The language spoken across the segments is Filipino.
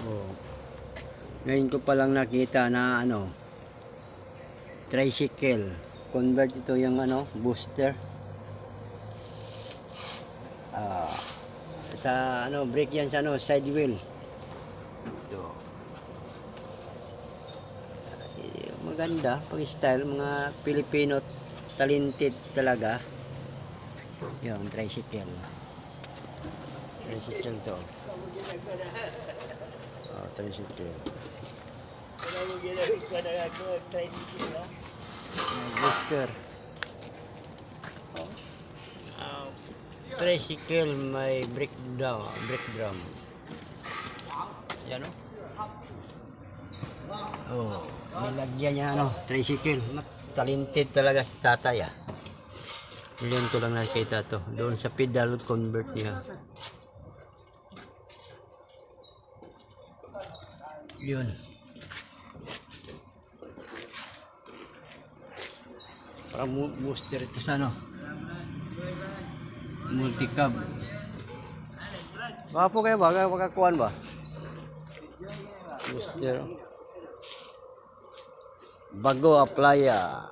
Oh. Ngayon ko palang nakita na tricycle. Convert ito yung booster. Ah, sa brake yan sa side wheel. Ito. Maganda pag style, mga Pilipino talented talaga. Yung tricycle. Tricycle to. Oh, tricycle. Booster. Tricycle may brake drum. Yan oh. Nilagyan niya tricycle. Talented talaga si tatay Ngayon ko lang nakita to. Doon sa pedal convert niya. Yun. Para booster ito sa multi-cab. Baka po kayo ba? Makakuhan ba? Booster. Bago Aplaya.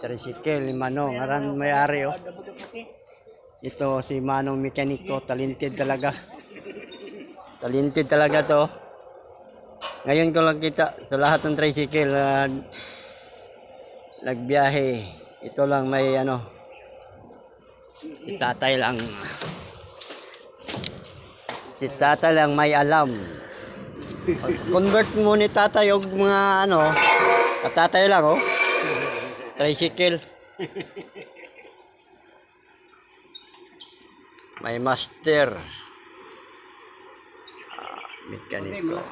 Tricycle ni Manong. Aran may-ari Ito si Manong mekaniko. Talented talaga. Talented talaga to. Ngayon ko lang kita sa lahat ng tricycle nagbiyahe. Ito lang may si tatay lang. Si tatay lang may alam. Convert mo ni tatay og mga tatay lang tricycle. May master. Mekaniko.